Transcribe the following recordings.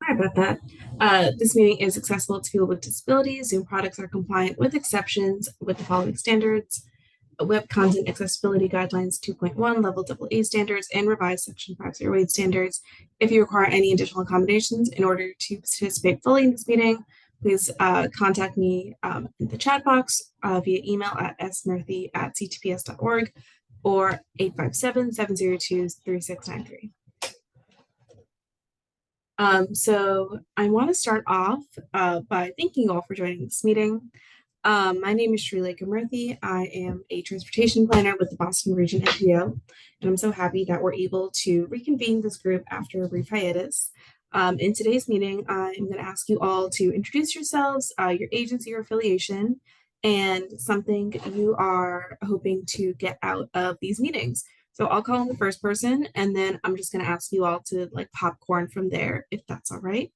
Sorry about that. This meeting is accessible to people with disabilities. Zoom products are compliant with exceptions with the following standards: Web Content Accessibility Guidelines 2.1, Level AA standards, and revised Section 508 standards. If you require any additional accommodations in order to participate fully in this meeting, please contact me in the chat box via email at smurthy@ctps.org or 857-702-3693. So I want to start off by thanking you all for joining this meeting. My name is Sri Leka Murthy. I am a transportation planner with the Boston Region NPO, and I'm so happy that we're able to reconvene this group after a brief hiatus. In today's meeting, I'm going to ask you all to introduce yourselves, your agency or affiliation, and something you are hoping to get out of these meetings. So I'll call on the first person, and then I'm just going to ask you all to like popcorn from there, if that's all right.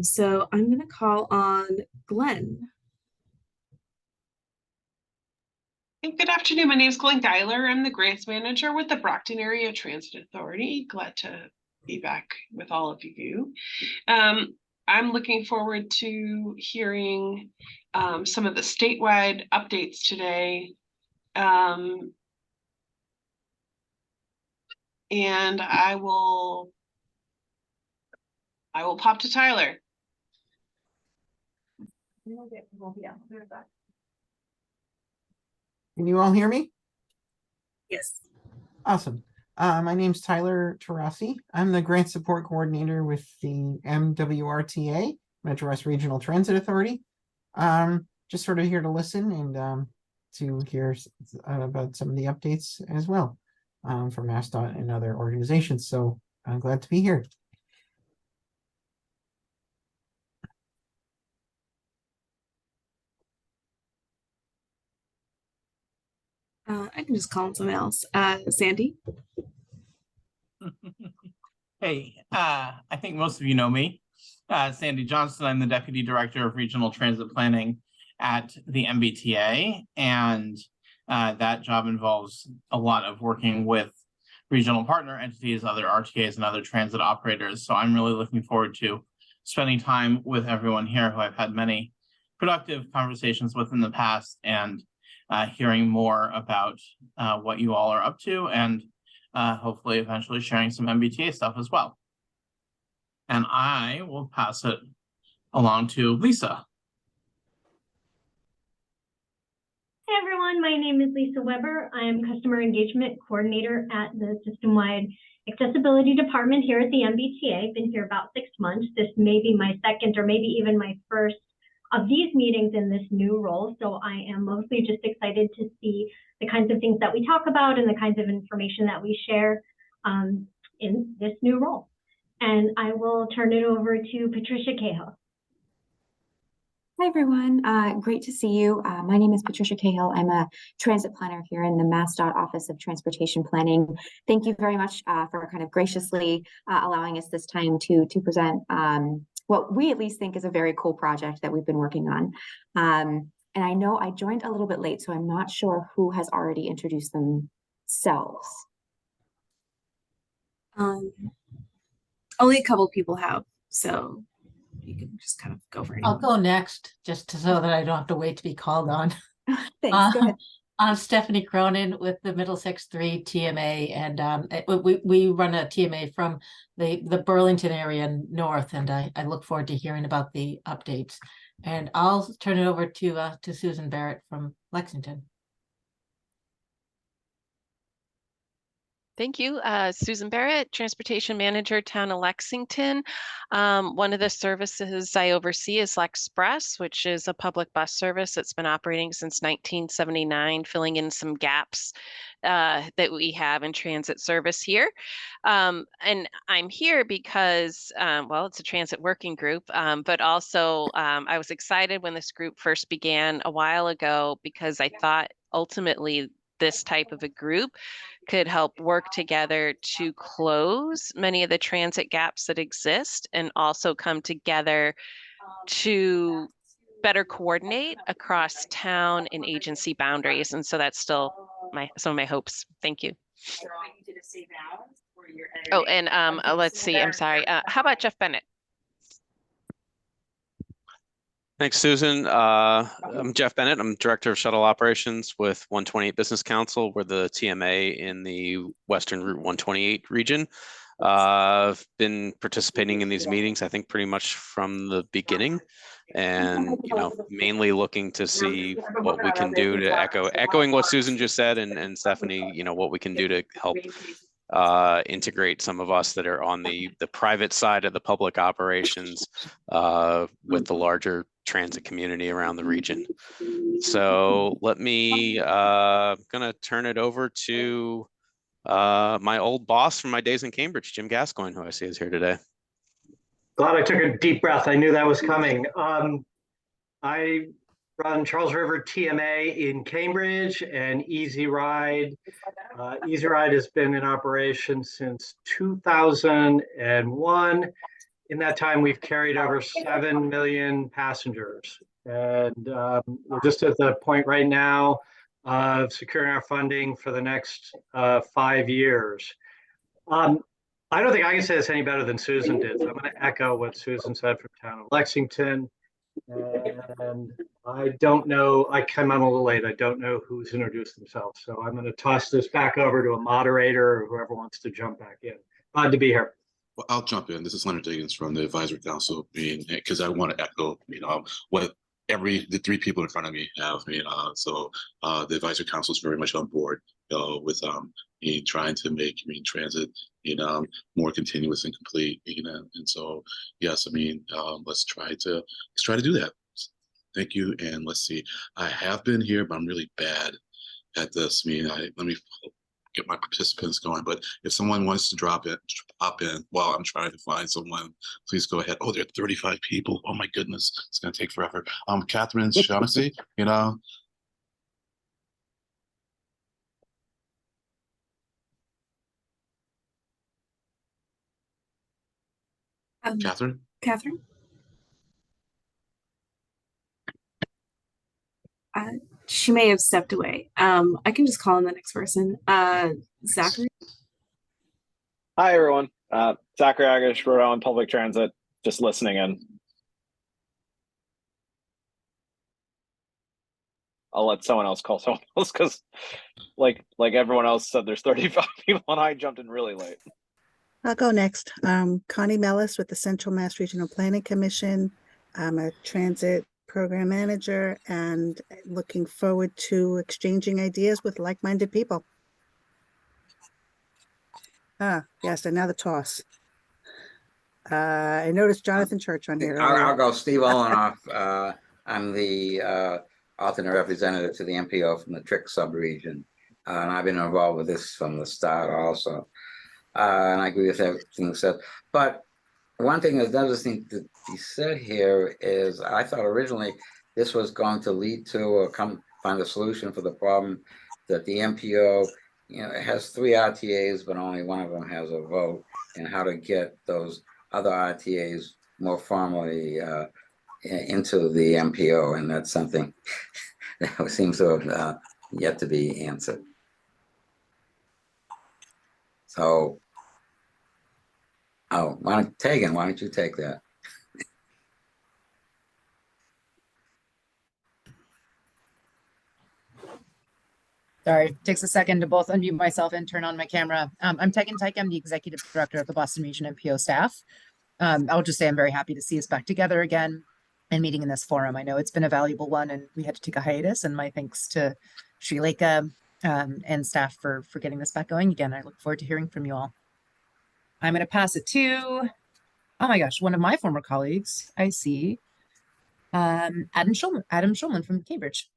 So I'm going to call on Glenn. Good afternoon. My name is Glenn Geiler. I'm the grants manager with the Brockton Area Transit Authority. Glad to be back with all of you. I'm looking forward to hearing some of the statewide updates today. And I will pop to Tyler. Can you all hear me? Yes. Awesome. My name's Tyler Tarasi. I'm the grant support coordinator with the MWRTA, Metro West Regional Transit Authority. Just sort of here to listen and to hear about some of the updates as well from MassDOT and other organizations. So I'm glad to be here. I can just call on someone else. Sandy. Hey, I think most of you know me. Sandy Johnson. I'm the Deputy Director of Regional Transit Planning at the MBTA, and that job involves a lot of working with regional partner entities, other RTAs, and other transit operators. So I'm really looking forward to spending time with everyone here who I've had many productive conversations with in the past, and hearing more about what you all are up to, and hopefully eventually sharing some MBTA stuff as well. And I will pass it along to Lisa. Hey everyone, my name is Lisa Weber. I am Customer Engagement Coordinator at the System-Wide Accessibility Department here at the MBTA. I've been here about 6 months. This may be my second or maybe even my first of these meetings in this new role. So I am mostly just excited to see the kinds of things that we talk about and the kinds of information that we share in this new role. And I will turn it over to Patricia Cahill. Hi, everyone. Great to see you. My name is Patricia Cahill. I'm a transit planner here in the MassDOT Office of Transportation Planning. Thank you very much for kind of graciously allowing us this time to present what we at least think is a very cool project that we've been working on. And I know I joined a little bit late, so I'm not sure who has already introduced themselves. Only a couple people have, so you can just kind of go for it. I'll go next, just so that I don't have to wait to be called on. Thanks. Go ahead. I'm Stephanie Cronin with the Middlesex 3 TMA, and we run a TMA from the Burlington area north, and I look forward to hearing about the updates. And I'll turn it over to Susan Barrett from Lexington. Thank you. Susan Barrett, Transportation Manager, Town of Lexington. One of the services I oversee is Lexpress, which is a public bus service that's been operating since 1979, filling in some gaps that we have in transit service here. And I'm here because, well, it's a transit working group, but also I was excited when this group first began a while ago, because I thought ultimately this type of a group could help work together to close many of the transit gaps that exist, and also come together to better coordinate across town and agency boundaries. And so that's still some of my hopes. Thank you. Oh, and let's see, I'm sorry. How about Jeff Bennett? Thanks, Susan. I'm Jeff Bennett. I'm Director of Shuttle Operations with 128 Business Council. We're the TMA in the Western Route 128 region. I've been participating in these meetings, I think, pretty much from the beginning, and mainly looking to see what we can do to echoing what Susan just said, and Stephanie, what we can do to help integrate some of us that are on the private side of the public operations with the larger transit community around the region. So let me gonna turn it over to my old boss from my days in Cambridge, Jim Gascoigne, who I see is here today. Glad I took a deep breath. I knew that was coming. I run Charles River TMA in Cambridge and Easy Ride. Easy Ride has been in operation since 2001. In that time, we've carried over 7 million passengers. And we're just at the point right now of securing our funding for the next 5 years. I don't think I can say this any better than Susan did. So I'm going to echo what Susan said from town of Lexington. And I don't know, I came on a little late. I don't know who's introduced themselves. So I'm going to toss this back over to a moderator or whoever wants to jump back in. Glad to be here. Well, I'll jump in. This is Leonard Diggins from the Advisory Council, because I want to echo, what the 3 people in front of me have. So the Advisory Council is very much on board with trying to make transit more continuous and complete. And so yes, let's try to do that. Thank you. And let's see. I have been here, but I'm really bad at this. Let me get my participants going, but if someone wants to pop in while I'm trying to find someone, please go ahead. Oh, there are 35 people. Oh my goodness, it's gonna take forever. Catherine Shaughnessy, Catherine? Catherine? She may have stepped away. I can just call on the next person. Zachary? Hi, everyone. Zachary Agash, Rhode Island Public Transit, just listening in. I'll let someone else call someone else because like everyone else said, there's 35 people and I jumped in really late. I'll go next. Connie Mellis with the Central Mass Regional Planning Commission. I'm a transit program manager and looking forward to exchanging ideas with like-minded people. Yes, another toss. I noticed Jonathan Church on here. I'll go Steve Olenoff. I'm the alternate representative to the MPO from the Trick subregion. And I've been involved with this from the start also. And I agree with everything said. But one thing that doesn't seem to be said here is I thought originally this was going to lead to or find a solution for the problem that the MPO, it has 3 RTAs, but only one of them has a vote, and how to get those other RTAs more formally into the MPO. And that's something that seems to have yet to be answered. So, Tegan, why don't you take that? Sorry, takes a second to both unmute myself and turn on my camera. I'm Tegan Tyke. I'm the Executive Director of the Boston Region MPO staff. I'll just say I'm very happy to see us back together again and meeting in this forum. I know it's been a valuable one and we had to take a hiatus, and my thanks to Srileka and staff for getting this back going again. I look forward to hearing from you all. I'm going to pass it to, oh my gosh, one of my former colleagues, I see, Adam Schulman from Cambridge.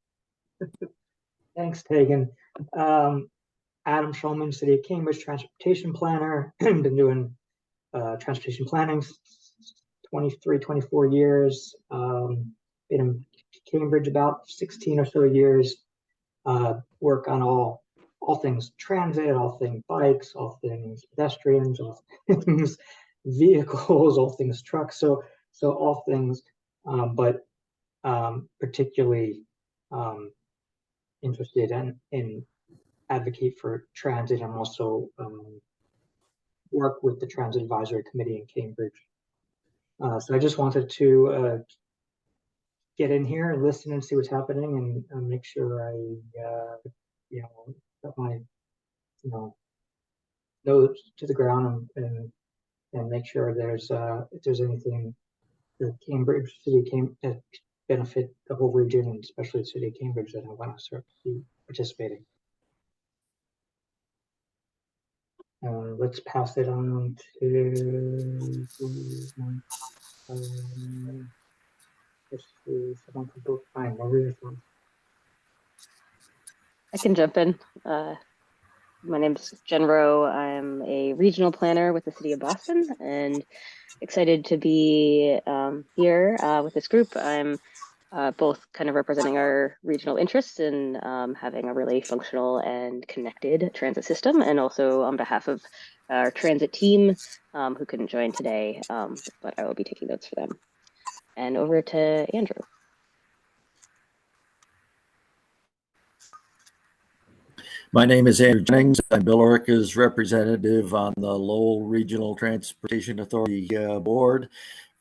Thanks, Tegan. Adam Schulman, City of Cambridge Transportation Planner. Been doing transportation planning 24 years. Been in Cambridge about 16 or so years. Work on all things transit, all things bikes, all things pedestrians, all things vehicles, all things trucks. So all things, but particularly interested in advocate for transit, and also work with the Transit Advisory Committee in Cambridge. So I just wanted to get in here and listen and see what's happening and make sure I, put my, nose to the ground and make sure there's, if there's anything that Cambridge City came that benefit the whole region and especially the city of Cambridge that I want to start be participating. Let's pass it on to let's see, someone from both fine. What were your thoughts? I can jump in. My name's Jen Rowe. I'm a regional planner with the city of Boston and excited to be here with this group. I'm both kind of representing our regional interests in having a really functional and connected transit system, and also on behalf of our transit team who couldn't join today, but I will be taking notes for them. And over to Andrew. My name is Andrew Jennings. I'm Bill Orica's representative on the Lowell Regional Transportation Authority board.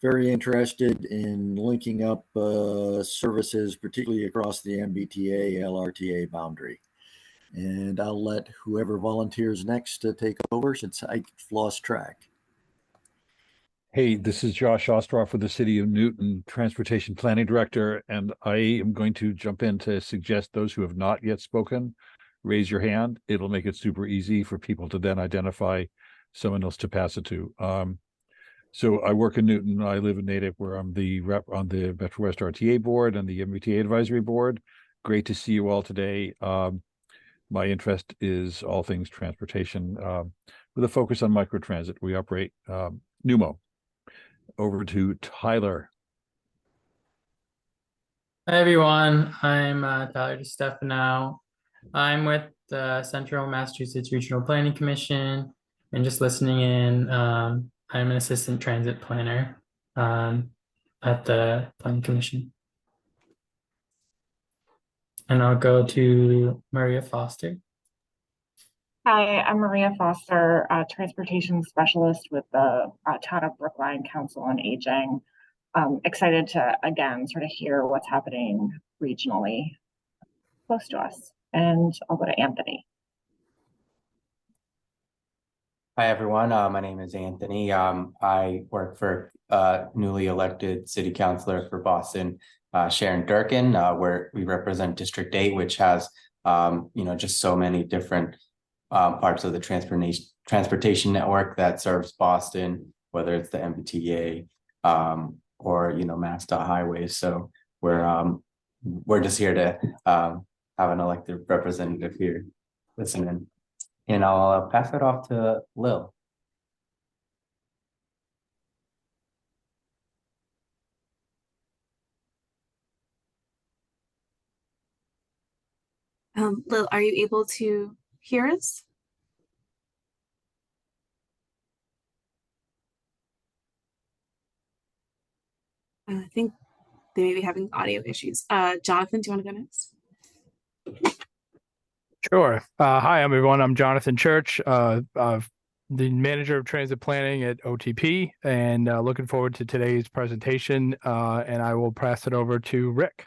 Very interested in linking up services, particularly across the MBTA LRTA boundary. And I'll let whoever volunteers next to take over since I lost track. Hey, this is Josh Ostroff with the City of Newton Transportation Planning Director, and I am going to jump in to suggest those who have not yet spoken, raise your hand. It'll make it super easy for people to then identify someone else to pass it to. So I work in Newton. I live in Natick, where I'm the rep on the Metro West RTA board and the MBTA advisory board. Great to see you all today. My interest is all things transportation with a focus on microtransit. We operate Numo. Over to Tyler. Hi everyone, I'm Tyler DeStefano. I'm with the Central Massachusetts Regional Planning Commission and just listening in. I'm an assistant transit planner at the Planning Commission. And I'll go to Maria Foster. Hi, I'm Maria Foster, transportation specialist with the Town of Brookline Council on Aging. Excited to, again, sort of hear what's happening regionally close to us. And I'll go to Anthony. Hi, everyone. My name is Anthony. I work for newly elected city councilor for Boston, Sharon Durkin, where we represent District 8, which has, just so many different parts of the transportation network that serves Boston, whether it's the MBTA or MassDOT highways. So we're just here to have an elected representative here listening, and I'll pass it off to Lil. Lil, are you able to hear us? I think they may be having audio issues. Jonathan, do you want to go next? Sure. Hi, everyone. I'm Jonathan Church, the manager of transit planning at OTP, and looking forward to today's presentation. And I will pass it over to Rick.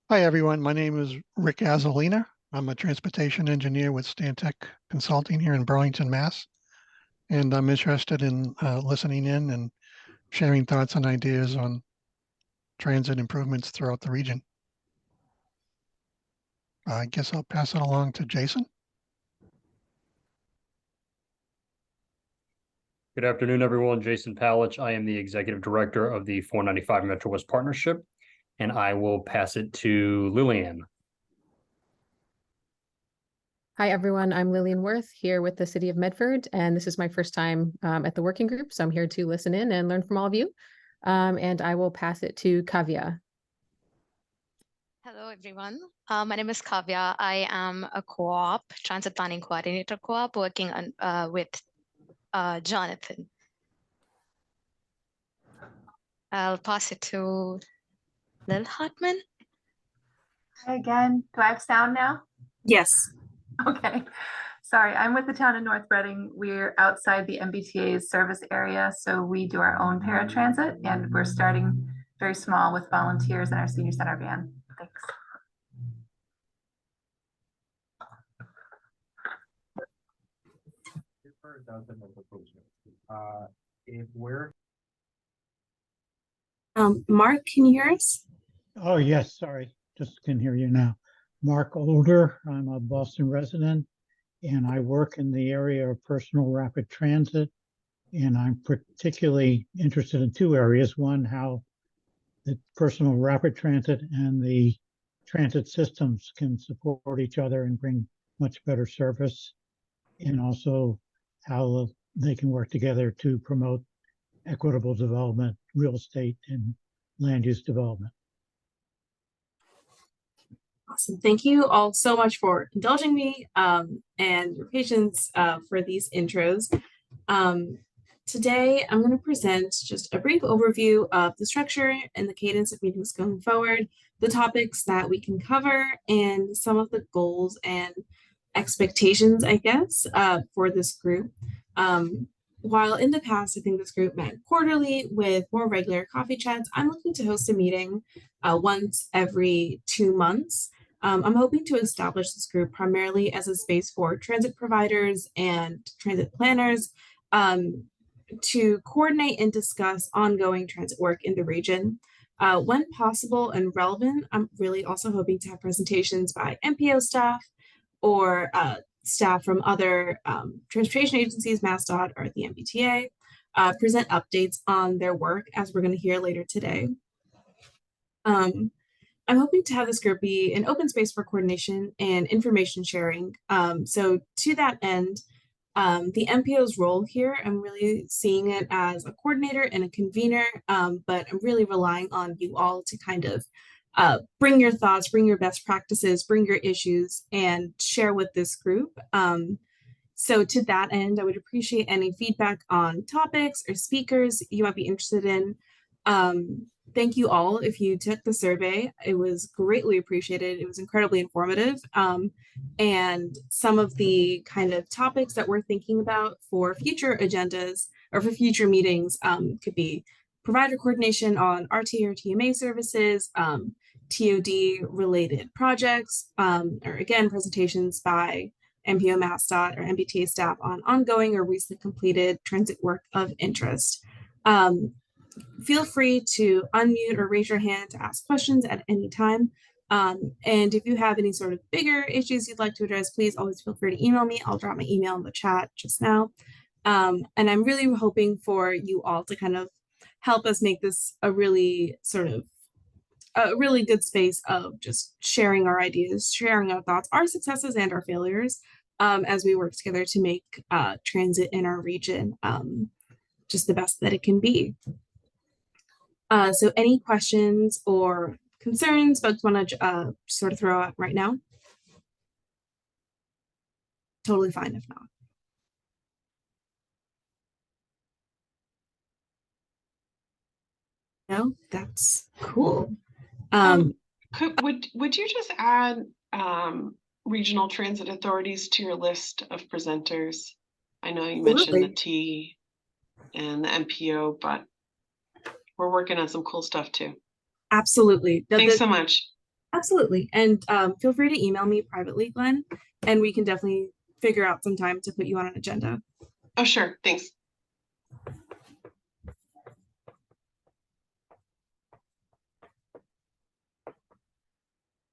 Hi, everyone. My name is Rick Azolina. I'm a transportation engineer with Stantec Consulting here in Burlington, Mass. And I'm interested in listening in and sharing thoughts and ideas on transit improvements throughout the region. I guess I'll pass it along to Jason. Good afternoon, everyone. Jason Palich. I am the executive director of the 495 Metro West Partnership, and I will pass it to Lillian. Hi, everyone. I'm Lillian Worth here with the City of Medford, and this is my first time at the working group, so I'm here to listen in and learn from all of you. And I will pass it to Kavya. Hello, everyone. My name is Kavya. I am a co-op, transit planning coordinator co-op, working on, with Jonathan. I'll pass it to Lil Hartman. Hi again. Do I have sound now? Yes. Okay. Sorry, I'm with the town of North Reading. We're outside the MBTA's service area, so we do our own paratransit, and we're starting very small with volunteers in our senior center van. Thanks. Mark, can you hear us? Oh, yes, sorry, just can hear you now. Mark Older, I'm a Boston resident, and I work in the area of personal rapid transit. And I'm particularly interested in two areas. One, how the personal rapid transit and the transit systems can support each other and bring much better service. And also how they can work together to promote equitable development, real estate, and land use development. Awesome. Thank you all so much for indulging me and your patience for these intros. Today, I'm going to present just a brief overview of the structure and the cadence of meetings going forward, the topics that we can cover, and some of the goals and expectations, I guess, for this group. While in the past, I think this group met quarterly with more regular coffee chats, I'm looking to host a meeting once every 2 months. I'm hoping to establish this group primarily as a space for transit providers and transit planners to coordinate and discuss ongoing transit work in the region. When possible and relevant, I'm really also hoping to have presentations by MPO staff or staff from other transportation agencies, MassDOT or the MBTA, present updates on their work, as we're going to hear later today. I'm hoping to have this group be an open space for coordination and information sharing. So to that end, the MPO's role here, I'm really seeing it as a coordinator and a convener, but I'm really relying on you all to kind of bring your thoughts, bring your best practices, bring your issues, and share with this group. So to that end, I would appreciate any feedback on topics or speakers you might be interested in. Thank you all if you took the survey. It was greatly appreciated. It was incredibly informative. And some of the kind of topics that we're thinking about for future agendas or for future meetings could be provider coordination on RTA or TMA services, TOD related projects, or again, presentations by MPO MassDOT or MBTA staff on ongoing or recently completed transit work of interest. Feel free to unmute or raise your hand to ask questions at any time. And if you have any sort of bigger issues you'd like to address, please always feel free to email me. I'll drop my email in the chat just now. And I'm really hoping for you all to kind of help us make this a really good space of just sharing our ideas, sharing our thoughts, our successes and our failures as we work together to make transit in our region just the best that it can be. So any questions or concerns folks want to sort of throw out right now? Totally fine if not. No, that's cool. Would you just add regional transit authorities to your list of presenters? I know you mentioned the T and the MPO, but we're working on some cool stuff too. Absolutely. Thanks so much. Absolutely. And feel free to email me privately, Glenn, and we can definitely figure out some time to put you on an agenda. Oh, sure. Thanks.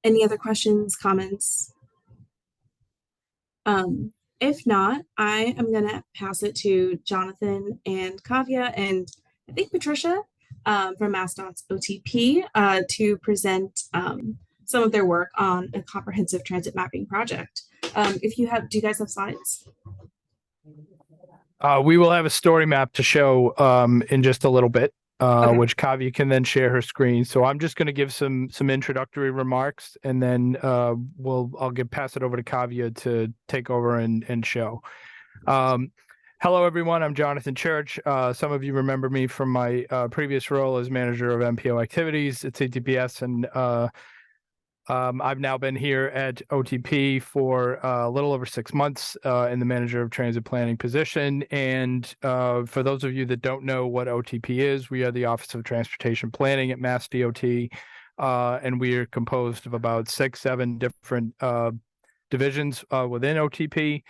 Any other questions, comments? If not, I am going to pass it to Jonathan and Kavya and I think Patricia from MassDOT's OTP to present some of their work on a comprehensive transit mapping project. Do you guys have slides? We will have a story map to show in just a little bit, Okay. which Kavya can then share her screen. So I'm just going to give some introductory remarks, and then I'll pass it over to Kavya to take over and show. Hello, everyone. I'm Jonathan Church. Some of you remember me from my previous role as manager of MPO activities at CTPS, and I've now been here at OTP for a little over 6 months in the manager of transit planning position. And for those of you that don't know what OTP is, we are the Office of Transportation Planning at Mass DOT. And we are composed of about 6-7 different divisions within OTP.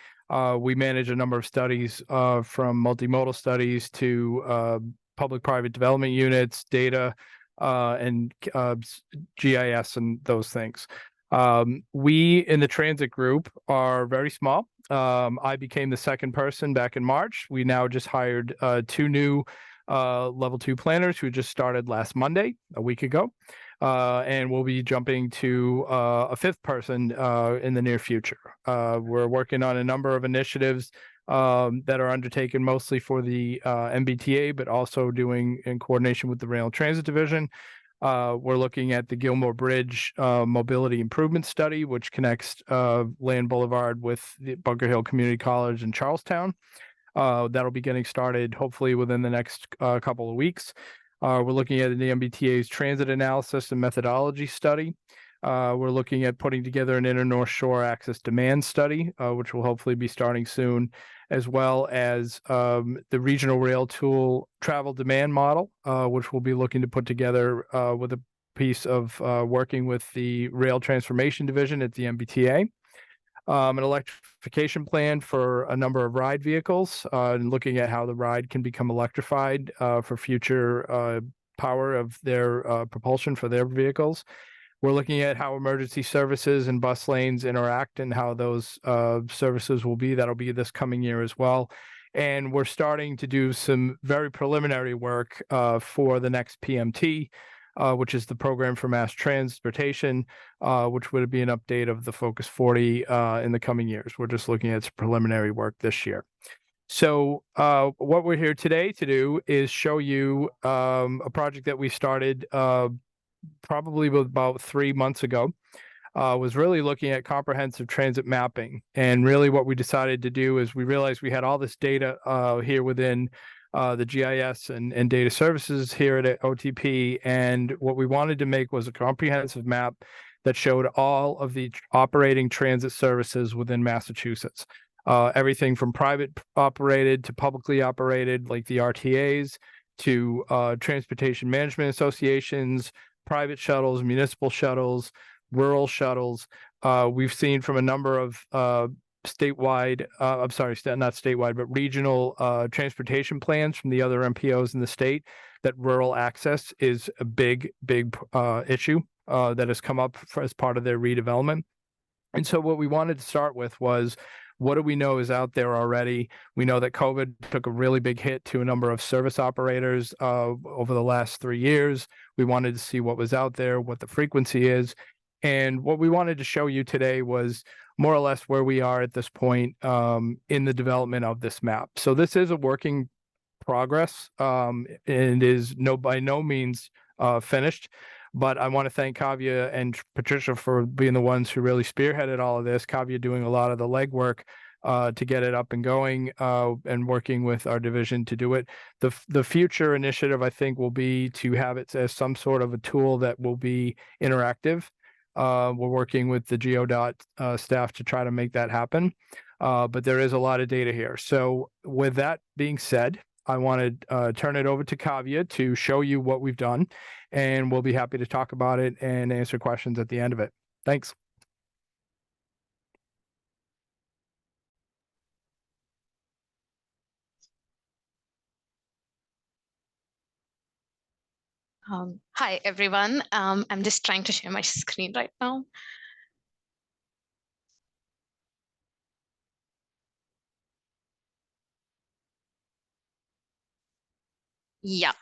We manage a number of studies from multimodal studies to public-private development units, data, and GIS and those things. We in the transit group are very small. I became the second person back in March. We now just hired 2 new level 2 planners who just started last Monday, a week ago. And we'll be jumping to a 5th person in the near future. We're working on a number of initiatives that are undertaken mostly for the MBTA, but also doing in coordination with the Rail and Transit Division. We're looking at the Gilmore Bridge Mobility Improvement Study, which connects Land Boulevard with the Bunker Hill Community College in Charlestown. That'll be getting started hopefully within the next couple of weeks. We're looking at the MBTA's transit analysis and methodology study. We're looking at putting together an Inter-North Shore access demand study, which will hopefully be starting soon, as well as the regional rail tool travel demand model, which we'll be looking to put together with a piece of working with the Rail Transformation Division at the MBTA. An electrification plan for a number of ride vehicles, and looking at how the ride can become electrified for future power of their propulsion for their vehicles. We're looking at how emergency services and bus lanes interact and how those services will be. That'll be this coming year as well. And we're starting to do some very preliminary work for the next PMT, which is the program for mass transportation, which would be an update of the Focus 40 in the coming years. We're just looking at some preliminary work this year. So what we're here today to do is show you a project that we started probably about 3 months ago. Was really looking at comprehensive transit mapping. And really what we decided to do is we realized we had all this data here within the GIS and data services here at OTP. And what we wanted to make was a comprehensive map that showed all of the operating transit services within Massachusetts. Everything from private operated to publicly operated, like the RTAs, to transportation management associations, private shuttles, municipal shuttles, rural shuttles. We've seen from a number of statewide, I'm sorry, not statewide, but regional transportation plans from the other MPOs in the state that rural access is a big issue that has come up as part of their redevelopment. And so what we wanted to start with was, what do we know is out there already? We know that COVID took a really big hit to a number of service operators over the last 3 years. We wanted to see what was out there, what the frequency is. And what we wanted to show you today was more or less where we are at this point in the development of this map. So this is a working progress and is by no means finished. But I want to thank Kavya and Patricia for being the ones who really spearheaded all of this. Kavya doing a lot of the legwork to get it up and going and working with our division to do it. The future initiative, I think, will be to have it as some sort of a tool that will be interactive. We're working with the GeoDot staff to try to make that happen. But there is a lot of data here. So with that being said, I want to turn it over to Kavya to show you what we've done, and we'll be happy to talk about it and answer questions at the end of it. Thanks. Hi, everyone. I'm just trying to share my screen right now. Yeah.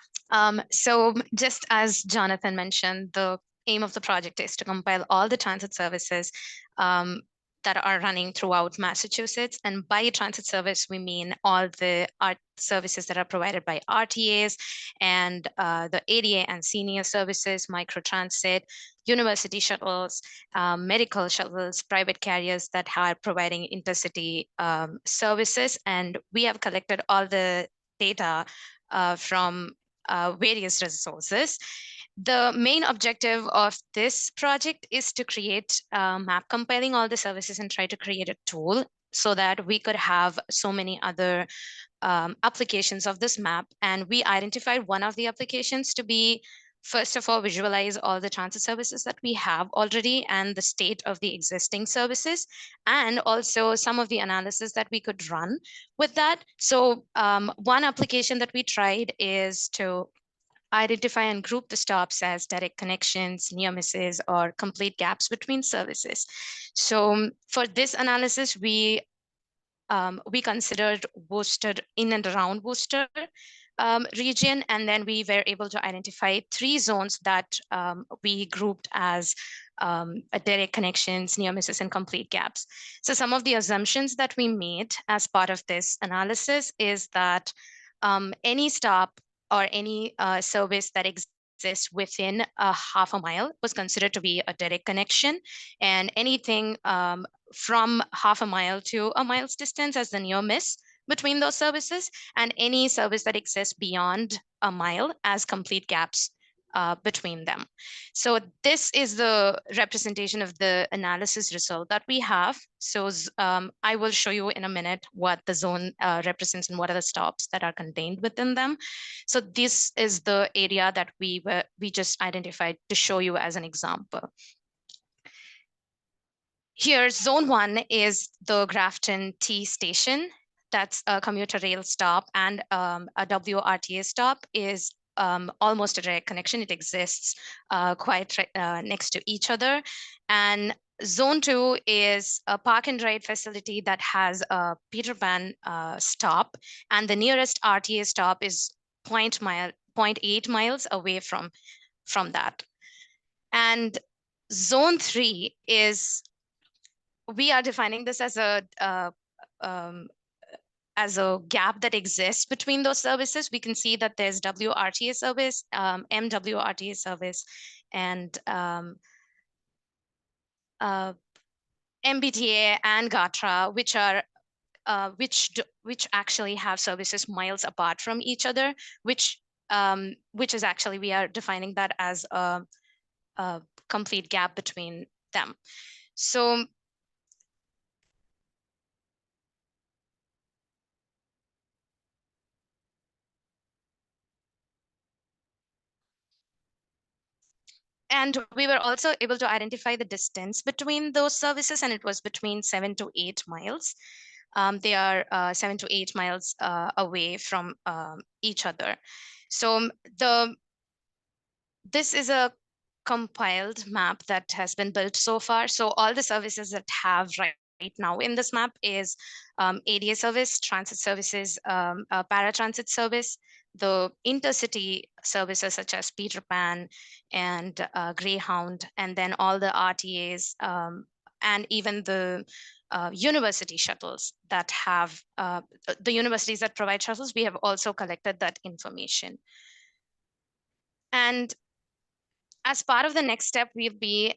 So just as Jonathan mentioned, the aim of the project is to compile all the transit services that are running throughout Massachusetts. And by transit service, we mean all the services that are provided by RTAs and the ADA and senior services, microtransit, university shuttles, medical shuttles, private carriers that are providing intercity services. And we have collected all the data from various resources. The main objective of this project is to create a map compiling all the services and try to create a tool so that we could have so many other applications of this map. And we identified one of the applications to be, first of all, visualize all the transit services that we have already and the state of the existing services, and also some of the analysis that we could run with that. So one application that we tried is to identify and group the stops as direct connections, near misses, or complete gaps between services. So for this analysis, we considered Worcester, in and around Worcester region, and then we were able to identify 3 zones that we grouped as direct connections, near misses, and complete gaps. So some of the assumptions that we made as part of this analysis is that any stop or any service that exists within a half a mile was considered to be a direct connection, and anything from half a mile to a mile's distance as the near miss between those services, and any service that exists beyond a mile as complete gaps between them. So this is the representation of the analysis result that we have. So I will show you in a minute what the zone represents and what are the stops that are contained within them. So this is the area that we just identified to show you as an example. Here, zone 1 is the Grafton T station. That's a commuter rail stop, and a WRTA stop is almost a direct connection. It exists quite next to each other. And zone 2 is a park and ride facility that has a Peter Pan stop, and the nearest RTA stop is 0.8 miles away from that. And zone 3 is, we are defining this as a gap that exists between those services. We can see that there's WRTA service, MWRTA service, and MBTA and GATRA, which are which actually have services miles apart from each other, which is actually, we are defining that as a complete gap between them. So and we were also able to identify the distance between those services, and it was between 7 to 8 miles. They are 7 to 8 miles away from each other. So this is a compiled map that has been built so far. So all the services that have right now in this map is ADA service, transit services, paratransit service, the intercity services such as Peter Pan and Greyhound, and then all the RTAs, and even the university shuttles that have, the universities that provide shuttles, we have also collected that information. And as part of the next step, we'll be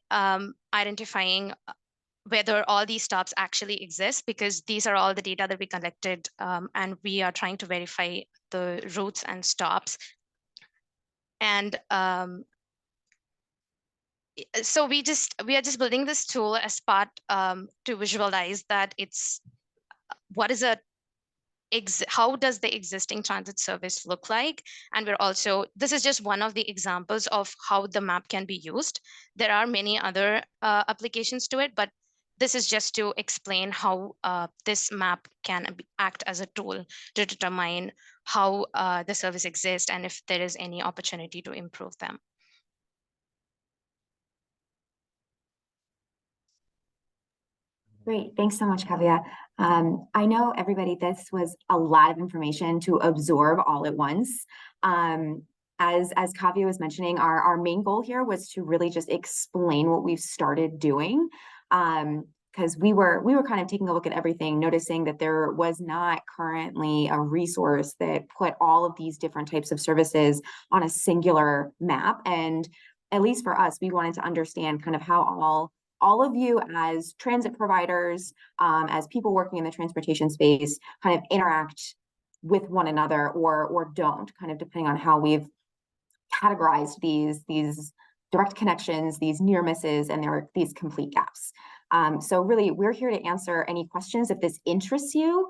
identifying whether all these stops actually exist, because these are all the data that we collected, and we are trying to verify the routes and stops. And so we are just building this tool as part to visualize that it's, what is how does the existing transit service look like? And we're also, this is just one of the examples of how the map can be used. There are many other applications to it, but this is just to explain how this map can act as a tool to determine how the service exists and if there is any opportunity to improve them. Great, thanks so much, Kavya. I know everybody, this was a lot of information to absorb all at once. As Kavya was mentioning, our main goal here was to really just explain what we've started doing. Because we were kind of taking a look at everything, noticing that there was not currently a resource that put all of these different types of services on a singular map. And at least for us, we wanted to understand kind of how all of you as transit providers, as people working in the transportation space, kind of interact with one another or don't, kind of depending on how we've categorized these direct connections, these near misses, and there are these complete gaps. So really, we're here to answer any questions. If this interests you,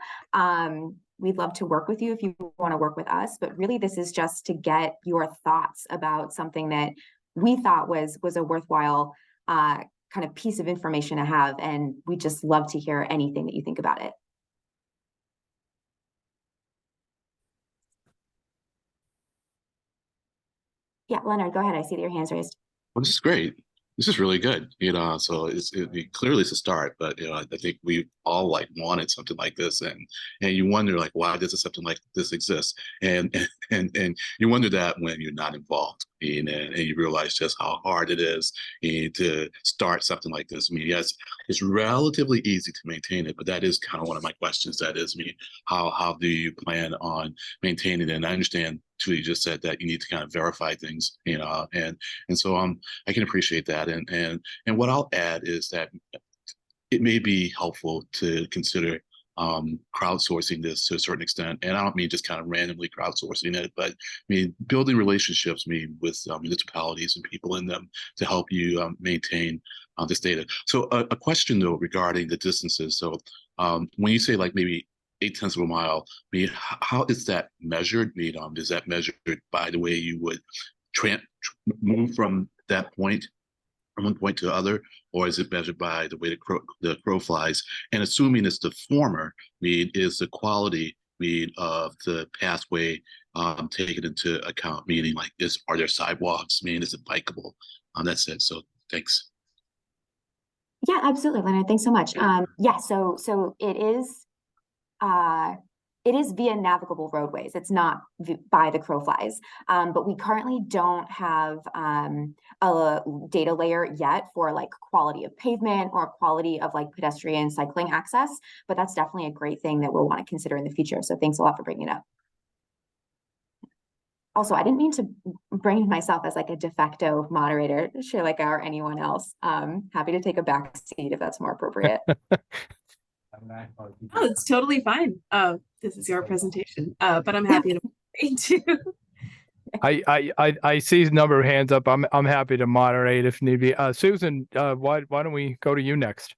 we'd love to work with you if you want to work with us. But really, this is just to get your thoughts about something that we thought was a worthwhile kind of piece of information to have. And we just love to hear anything that you think about it. Yeah, Leonard, go ahead. I see that your hand's raised. Well, this is great. This is really good, so clearly it's a start, but I think we all like wanted something like this, and you wonder like, why does something like this exist? And you wonder that when you're not involved, and you realize just how hard it is to start something like this. I mean, yes, it's relatively easy to maintain it, but that is kind of one of my questions. That is, how do you plan on maintaining it? And I understand too, you just said that you need to kind of verify things, and so I can appreciate that. And what I'll add is that it may be helpful to consider crowdsourcing this to a certain extent. And I don't mean just kind of randomly crowdsourcing it, but I mean building relationships with municipalities and people in them to help you maintain this data. So a question though regarding the distances. So when you say like maybe 0.8 of a mile, I mean, how is that measured? I mean, is that measured by the way you would move from that point, from one point to the other, or is it measured by the way the crow flies? And assuming it's the former, I mean, is the quality of the pathway taken into account? Meaning, like, are there sidewalks? I mean, is it bikeable? That's it. So, thanks. Yeah, absolutely, Leonard. Thanks so much. Yeah, so it is via navigable roadways. It's not by the crow flies, but we currently don't have a data layer yet for like quality of pavement or quality of like pedestrian cycling access, but that's definitely a great thing that we'll want to consider in the future. So thanks a lot for bringing it up. Also, I didn't mean to bring myself as like a de facto moderator, Shalika or anyone else. Happy to take a back seat if that's more appropriate. Oh, it's totally fine. This is your presentation, but I'm happy to. I see a number of hands up. I'm happy to moderate if need be. Susan, why don't we go to you next?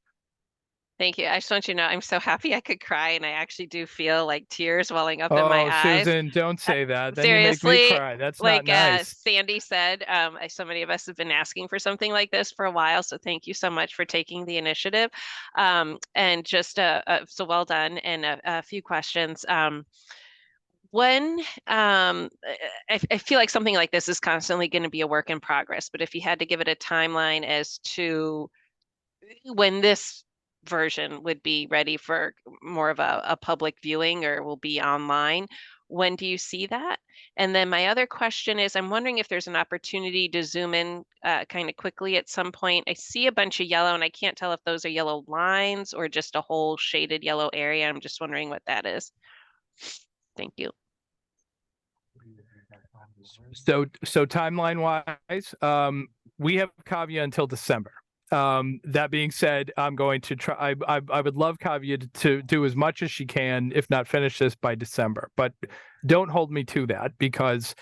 Thank you. I just want you to know I'm so happy I could cry, and I actually do feel like tears welling up in my eyes. Susan, don't say that. Then Seriously, you make me cry. That's like not nice. Sandy said, so many of us have been asking for something like this for a while. So thank you so much for taking the initiative. And just so well done. And a few questions. When I feel like something like this is constantly going to be a work in progress, but if you had to give it a timeline as to when this version would be ready for more of a public viewing or will be online, when do you see that? And then my other question is, I'm wondering if there's an opportunity to zoom in kind of quickly at some point. I see a bunch of yellow and I can't tell if those are yellow lines or just a whole shaded yellow area. I'm just wondering what that is. Thank you. So timeline wise, we have Kavya until December. That being said, I'm going to try. I would love Kavya to do as much as she can, if not finish this by December. But don't hold me to that, because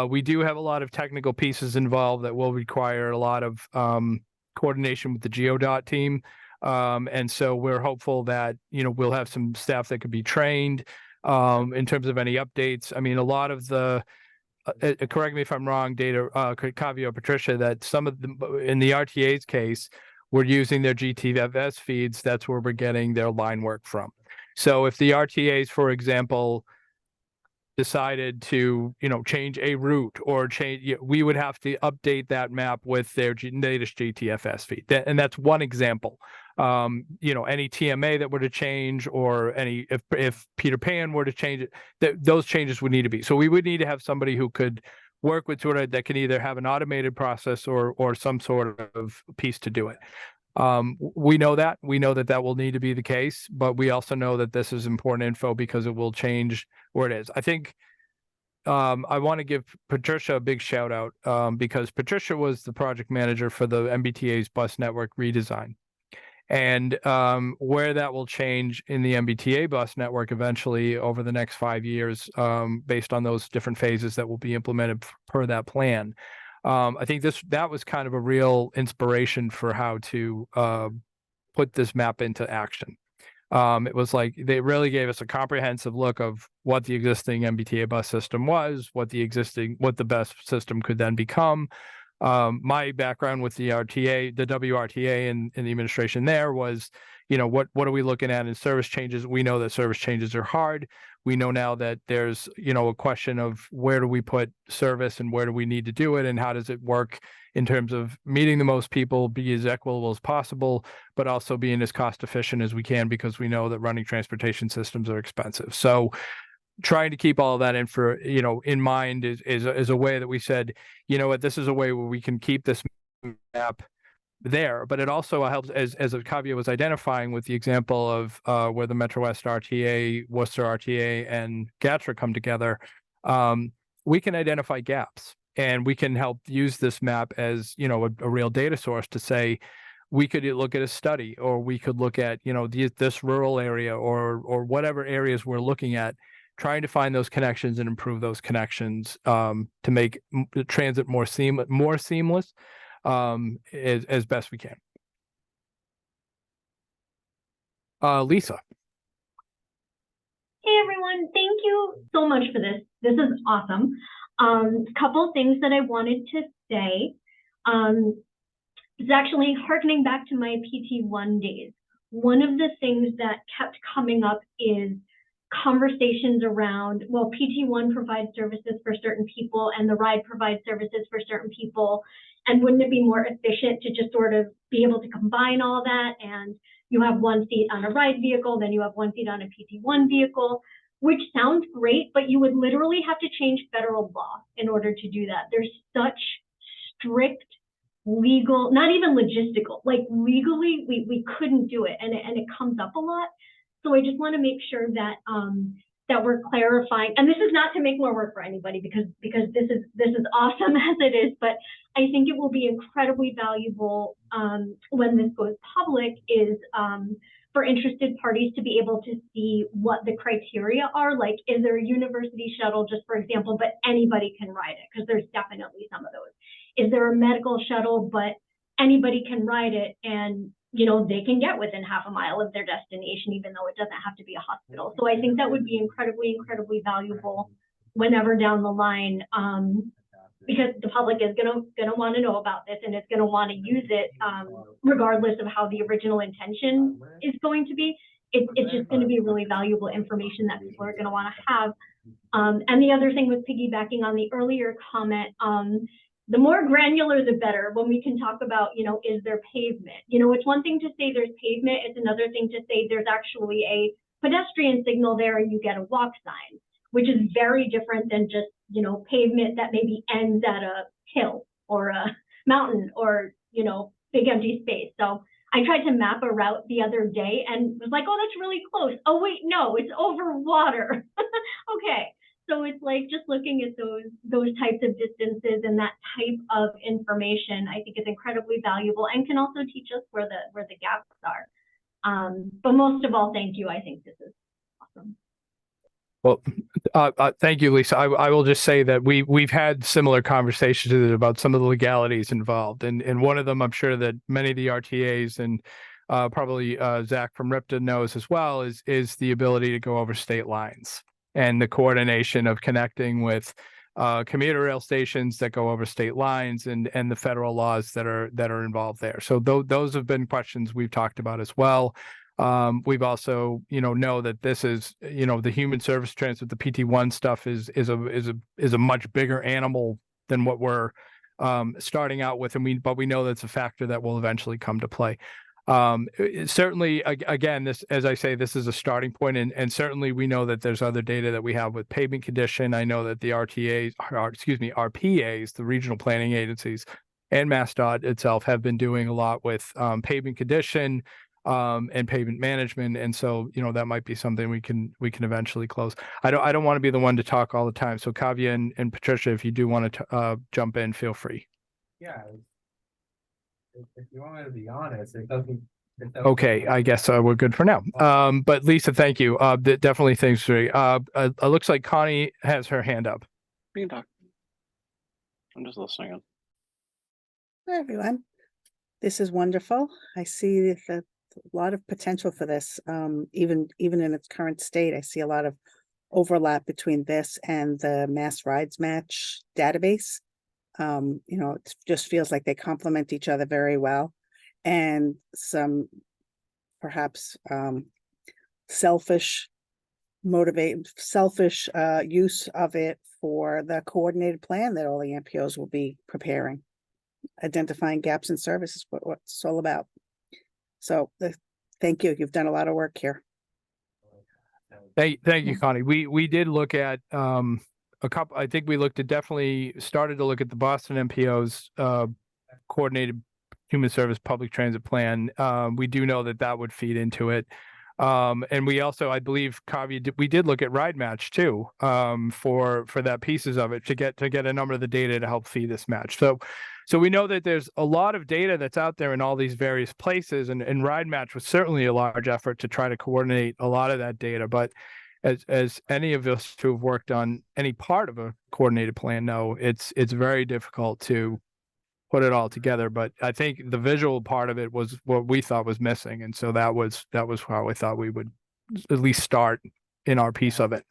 we do have a lot of technical pieces involved that will require a lot of coordination with the GeoDot team. And so we're hopeful that we'll have some staff that could be trained in terms of any updates. I mean, a lot of the correct me if I'm wrong, Kavya or Patricia, that some of them in the RTA's case, we're using their GTFS feeds. That's where we're getting their line work from. So if the RTAs, for example, decided to, change a route or change, we would have to update that map with their latest GTFS feed. And that's one example. Any TMA that were to change, or if Peter Pan were to change it, those changes would need to be. So we would need to have somebody who could work with Twitter that can either have an automated process or some sort of piece to do it. We know that will need to be the case, but we also know that this is important info because it will change where it is. I think I want to give Patricia a big shout out because Patricia was the project manager for the MBTA's bus network redesign. And where that will change in the MBTA bus network eventually over the next 5 years, based on those different phases that will be implemented per that plan. I think that was kind of a real inspiration for how to put this map into action. It was like they really gave us a comprehensive look of what the existing MBTA bus system was, what the best system could then become. My background with the RTA, the WRTA and the administration there was, what are we looking at in service changes? We know that service changes are hard. We know now that there's, a question of where do we put service and where do we need to do it and how does it work in terms of meeting the most people, be as equitable as possible, but also being as cost efficient as we can, because we know that running transportation systems are expensive. So trying to keep all of that in mind is a way that we said, this is a way where we can keep this map there, but it also helps, as Kavya was identifying with the example of where the Metro West RTA, Worcester RTA, and GATRA come together. We can identify gaps, and we can help use this map as a real data source to say, we could look at a study, or we could look at this rural area or whatever areas we're looking at, trying to find those connections and improve those connections to make transit more seamless as best we can. Lisa. Hey everyone, thank you so much for this. This is awesome. Couple things that I wanted to say. It's actually harkening back to my PT1 days. One of the things that kept coming up is conversations around, well, PT1 provides services for certain people and the ride provides services for certain people. And wouldn't it be more efficient to just sort of be able to combine all that, and you have one seat on a ride vehicle, then you have one seat on a PT1 vehicle, which sounds great, but you would literally have to change federal law in order to do that. There's such strict legal, not even logistical, like legally we couldn't do it, and it comes up a lot. So I just want to make sure that that we're clarifying, and this is not to make more work for anybody, because this is awesome as it is, but I think it will be incredibly valuable when this goes public, is for interested parties to be able to see what the criteria are. Like, is there a university shuttle, just for example, but anybody can ride it? Because there's definitely some of those. Is there a medical shuttle, but anybody can ride it, and they can get within half a mile of their destination, even though it doesn't have to be a hospital. So I think that would be incredibly, incredibly valuable whenever down the line, because the public is gonna want to know about this, and it's gonna want to use it, regardless of how the original intention is going to be. It's just going to be really valuable information that people are going to want to have. And the other thing with piggybacking on the earlier comment, the more granular, the better, when we can talk about, is there pavement? It's one thing to say there's pavement. It's another thing to say there's actually a pedestrian signal there and you get a walk sign, which is very different than just, pavement that maybe ends at a hill or a mountain or, big empty space. So I tried to map a route the other day and was like, oh, that's really close. Oh, wait, no, it's over water. Okay. So it's like just looking at those types of distances and that type of information, I think is incredibly valuable and can also teach us where the gaps are. But most of all, thank you. I think this is awesome. Well, thank you, Lisa. I will just say that we've had similar conversations about some of the legalities involved, and one of them, I'm sure that many of the RTAs and probably Zach from RIPTA knows as well, is the ability to go over state lines and the coordination of connecting with commuter rail stations that go over state lines and the federal laws that are involved there. So those have been questions we've talked about as well. We've also, know that this is, the human service transit, the PT1 stuff is a much bigger animal than what we're starting out with, but we know that's a factor that will eventually come to play. Certainly, again, this, as I say, this is a starting point, and certainly we know that there's other data that we have with pavement condition. I know that the RPAs, the regional planning agencies, and MassDOT itself have been doing a lot with pavement condition and pavement management, and so that might be something we can eventually close. I don't want to be the one to talk all the time, so Kavya and Patricia, if you do want to jump in, feel free. Yeah. If you want me to be honest, it doesn't Okay, I guess we're good for now. But Lisa, thank you. Definitely thanks for. It looks like Connie has her hand up. We can talk. I'm just listening. Hi, everyone. This is wonderful. I see a lot of potential for this. Even in its current state, I see a lot of overlap between this and the Mass Rides Match database. It just feels like they complement each other very well, and some perhaps selfish use of it for the coordinated plan that all the MPOs will be preparing, identifying gaps in services, what it's all about. So thank you. You've done a lot of work here. Thank you, Connie. We did look at a couple. I think we started to look at the Boston MPO's coordinated human service public transit plan. We do know that would feed into it. And we also, I believe, Kavya, we did look at Ride Match too, for that pieces of it to get a number of the data to help feed this match. So we know that there's a lot of data that's out there in all these various places, and Ride Match was certainly a large effort to try to coordinate a lot of that data. But as any of us who have worked on any part of a coordinated plan know, it's very difficult to put it all together. But I think the visual part of it was what we thought was missing, and so that was how I thought we would at least start in our piece of it.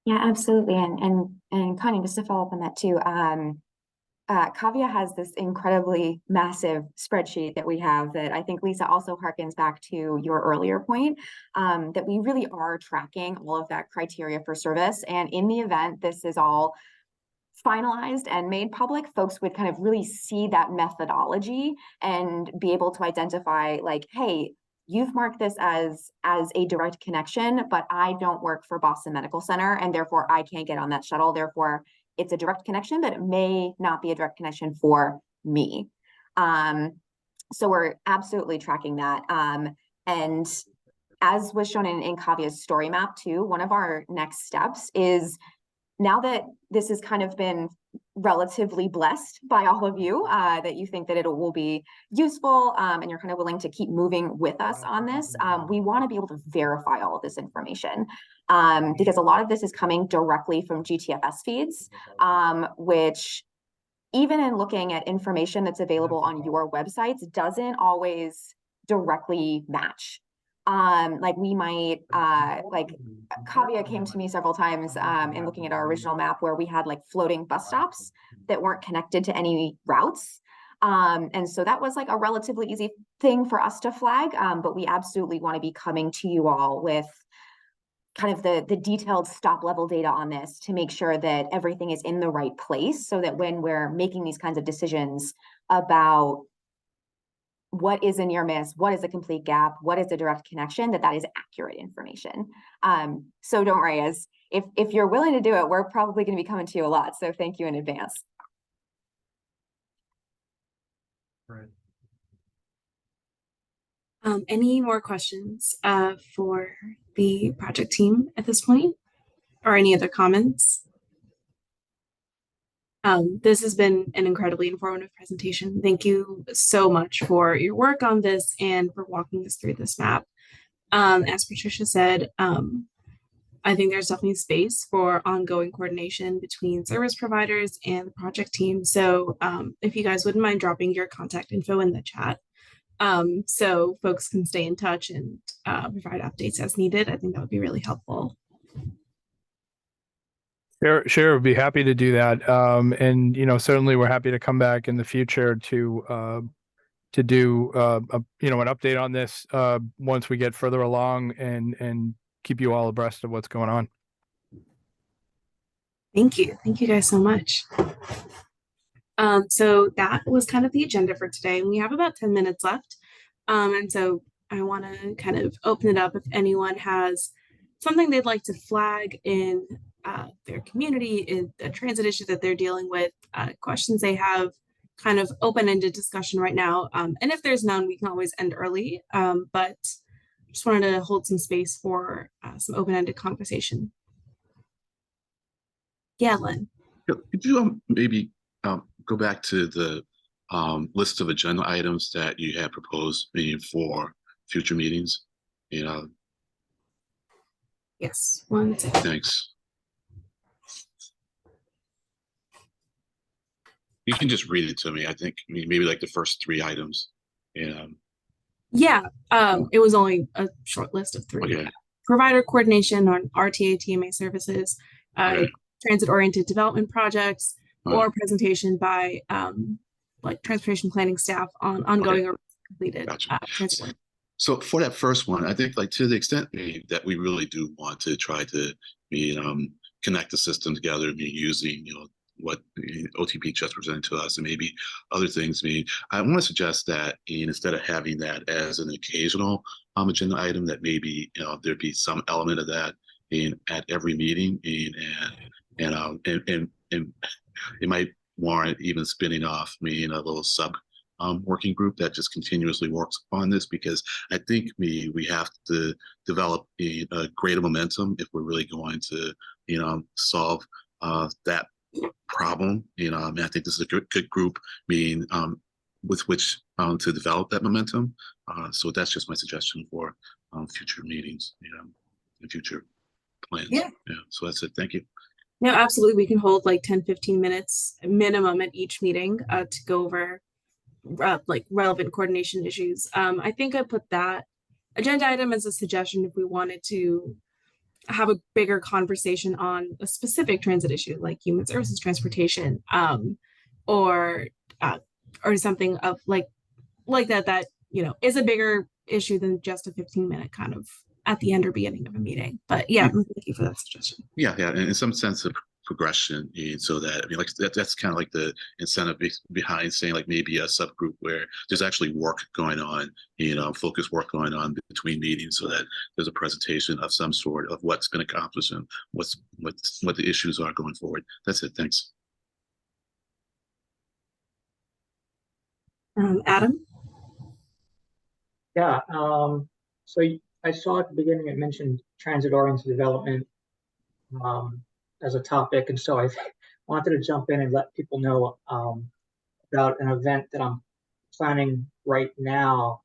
Yeah, absolutely. And Connie, just to follow up on that too, Kavya has this incredibly massive spreadsheet that we have that I think, Lisa, also harkens back to your earlier point, that we really are tracking all of that criteria for service. And in the event this is all finalized and made public, folks would kind of really see that methodology and be able to identify, like, hey, you've marked this as a direct connection, but I don't work for Boston Medical Center, and therefore I can't get on that shuttle. Therefore, it's a direct connection, but it may not be a direct connection for me. So we're absolutely tracking that. And as was shown in Kavya's story map too, one of our next steps is, now that this has kind of been relatively blessed by all of you, that you think that it will be useful, and you're kind of willing to keep moving with us on this, we want to be able to verify all of this information, because a lot of this is coming directly from GTFS feeds, which, even in looking at information that's available on your websites, doesn't always directly match. Like we might, like Kavya came to me several times in looking at our original map where we had like floating bus stops that weren't connected to any routes. And so that was like a relatively easy thing for us to flag, but we absolutely want to be coming to you all with kind of the detailed stop level data on this to make sure that everything is in the right place, so that when we're making these kinds of decisions about what is a near miss, what is a complete gap, what is a direct connection, that is accurate information. So don't worry, as if you're willing to do it, we're probably going to be coming to you a lot. So thank you in advance. Right. Any more questions for the project team at this point, or any other comments? This has been an incredibly informative presentation. Thank you so much for your work on this and for walking us through this map. As Patricia said, I think there's definitely space for ongoing coordination between service providers and the project team. So if you guys wouldn't mind dropping your contact info in the chat, so folks can stay in touch and provide updates as needed, I think that would be really helpful. Sure, we'd be happy to do that. And certainly we're happy to come back in the future to do an update on this once we get further along and keep you all abreast of what's going on. Thank you guys so much. So that was kind of the agenda for today, and we have about 10 minutes left. And so I want to kind of open it up if anyone has something they'd like to flag in their community, in the transit issue that they're dealing with, questions they have, kind of open-ended discussion right now. And if there's none, we can always end early, but just wanted to hold some space for some open-ended conversation. Yeah, Len. Could you maybe go back to the list of agenda items that you had proposed for future meetings? You know, Yes, one second. thanks. You can just read it to me. I think maybe like the first 3 items. Yeah. Yeah, it was only a short list of 3. Okay. Provider coordination on RTA TMA services, Okay. transit-oriented development projects, All or right. presentation by like transportation planning staff on ongoing or completed Gotcha. transport. So for that first one, I think like to the extent that we really do want to try to connect the system together, using what OTP just presented to us and maybe other things. I want to suggest that instead of having that as an occasional agenda item, that maybe there'd be some element of that at every meeting, and it might warrant even spinning off a little sub working group that just continuously works on this, because I think we have to develop a greater momentum if we're really going to solve that problem. I think this is a good group with which to develop that momentum. So that's just my suggestion for future meetings, and future plans. Yeah. So that's it. Thank you. No, absolutely. We can hold like 10-15 minutes minimum at each meeting to go over like relevant coordination issues. I think I put that agenda item as a suggestion if we wanted to have a bigger conversation on a specific transit issue like human services transportation, or something of like that is a bigger issue than just a 15-minute kind of at the end or beginning of a meeting. But yeah, thank you for that suggestion. Yeah, and in some sense of progression, so that like that's kind of like the incentive behind saying like maybe a subgroup where there's actually work going on, focused work going on between meetings, so that there's a presentation of some sort of what's been accomplished and what the issues are going forward. That's it. Thanks. Adam? Yeah, so I saw at the beginning it mentioned transit-oriented development as a topic, and so I wanted to jump in and let people know about an event that I'm planning right now,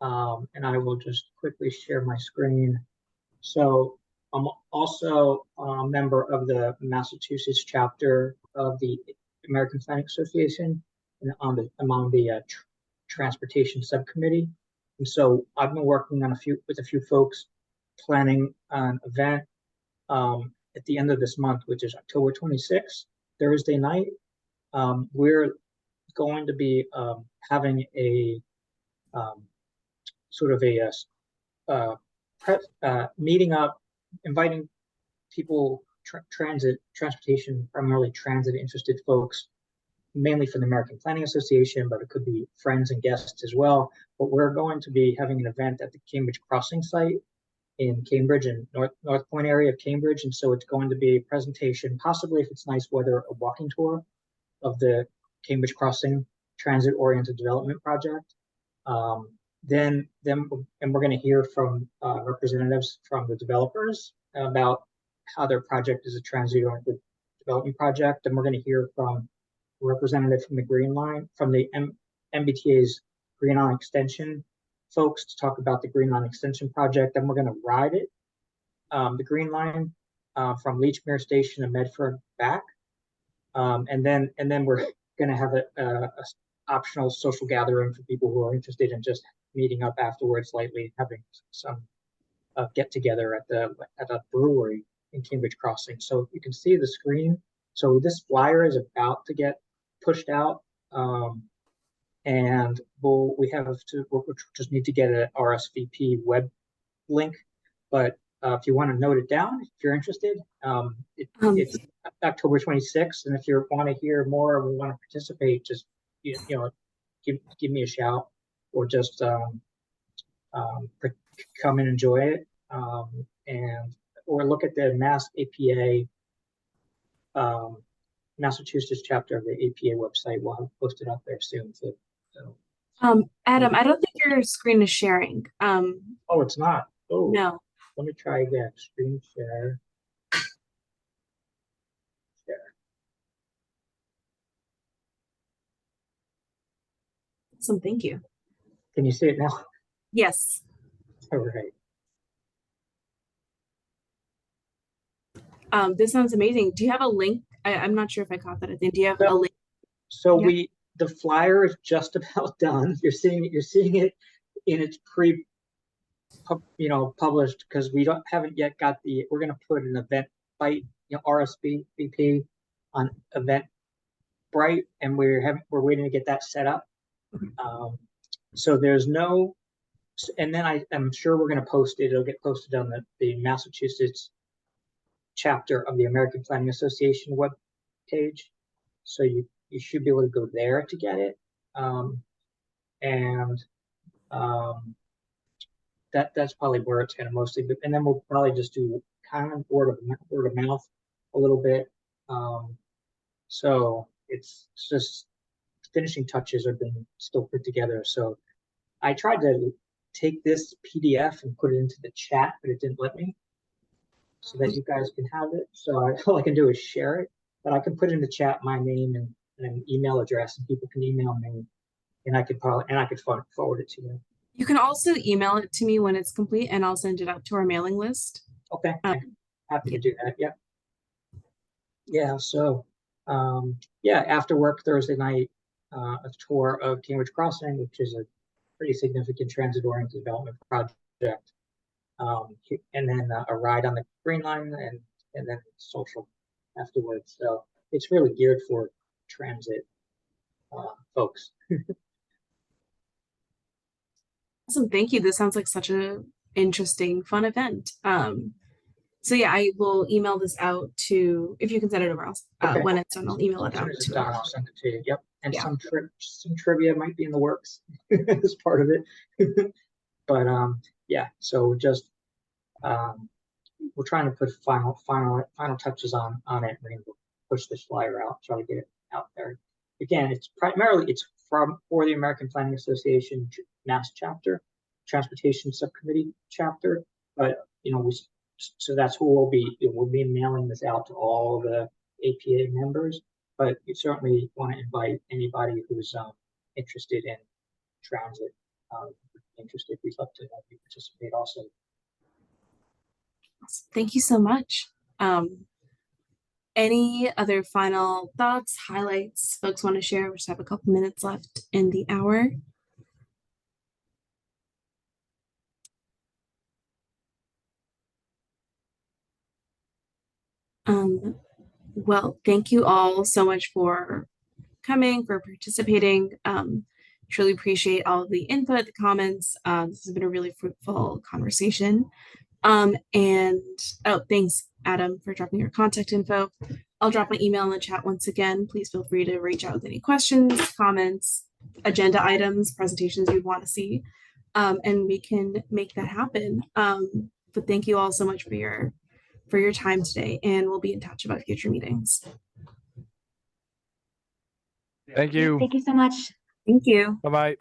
and I will just quickly share my screen. So I'm also a member of the Massachusetts chapter of the American Planning Association, and I'm on the transportation subcommittee. And so I've been working on with a few folks planning an event at the end of this month, which is October 26th, Thursday night. We're going to be having a sort of a meeting up, inviting people, transportation, primarily transit interested folks, mainly from the American Planning Association, but it could be friends and guests as well. But we're going to be having an event at the Cambridge Crossing site in Cambridge and North Point area of Cambridge. And so it's going to be a presentation, possibly if it's nice weather, a walking tour of the Cambridge Crossing transit-oriented development project. Then we're going to hear from representatives from the developers about how their project is a transit-oriented development project. And we're going to hear from a representative from the Green Line, from the MBTA's Green Line Extension folks, to talk about the Green Line Extension project. Then we're going to ride it, the Green Line, from Leechmere Station to Medford back. And then we're going to have a optional social gathering for people who are interested in just meeting up afterwards, lightly having some get together at a brewery in Cambridge Crossing. So you can see the screen. So this flyer is about to get pushed out, and we'll just need to get an RSVP web link. But if you want to note it down, if you're interested, it's October 26th. And if you want to hear more or want to participate, just give me a shout, or just come and enjoy it, or look at the Mass APA. Massachusetts chapter of the APA website. We'll have posted up there soon. Adam, I don't think your screen is sharing. Oh, it's not. Oh, no. Let me try again. Screen share. Awesome, thank you. Can you see it now? Yes. All right. This sounds amazing. Do you have a link? I'm not sure if I caught that at the end. Do you have a link? So Yeah. the flyer is just about done. You're seeing it in its published, because we haven't yet got we're gonna put an Eventbrite, RSVP on Eventbrite, and we're waiting to get that set up. So there's no, and then I'm sure we're gonna post it. It'll get posted on the Massachusetts chapter of the American Planning Association web page. So you should be able to go there to get it. That's probably where it's going to mostly be. And then we'll probably just do kind of word of mouth a little bit. So it's just finishing touches are being still put together. So I tried to take this PDF and put it into the chat, but it didn't let me, so that you guys can have it. So all I can do is share it, but I can put in the chat my name and an email address, and people can email me, and I could forward it to you. You can also email it to me when it's complete, and I'll send it out to our mailing list. Okay, happy to do that. Yep. Yeah. So, after work Thursday night, a tour of Cambridge Crossing, which is a pretty significant transit-oriented development project, and then a ride on the Green Line, and then social afterwards. So it's really geared for transit folks. Awesome, thank you. This sounds like such a interesting, fun event. So yeah, I will email this out to, if you can send it over, when it's done, I'll email it out to I'll send it to you. Yep. And some trivia might be in the works as part of it. But so just we're trying to put final touches on it. We're going to push this flyer out, try to get it out there. Again, it's primarily for the American Planning Association Mass chapter, Transportation Subcommittee chapter, but so that's who we'll be mailing this out to all the APA members. But you certainly want to invite anybody who's interested in transit. We'd love to have you participate also. Thank you so much. Any other final thoughts, highlights folks want to share? We just have a couple minutes left in the hour. Well, thank you all so much for coming, for participating. Truly appreciate all of the input, the comments. This has been a really fruitful conversation. Thanks, Adam, for dropping your contact info. I'll drop my email in the chat once again. Please feel free to reach out with any questions, comments, agenda items, presentations you'd want to see, and we can make that happen. But thank you all so much for your time today, and we'll be in touch about future meetings. Thank you. Thank you so much. Thank you. Bye-bye.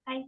Bye.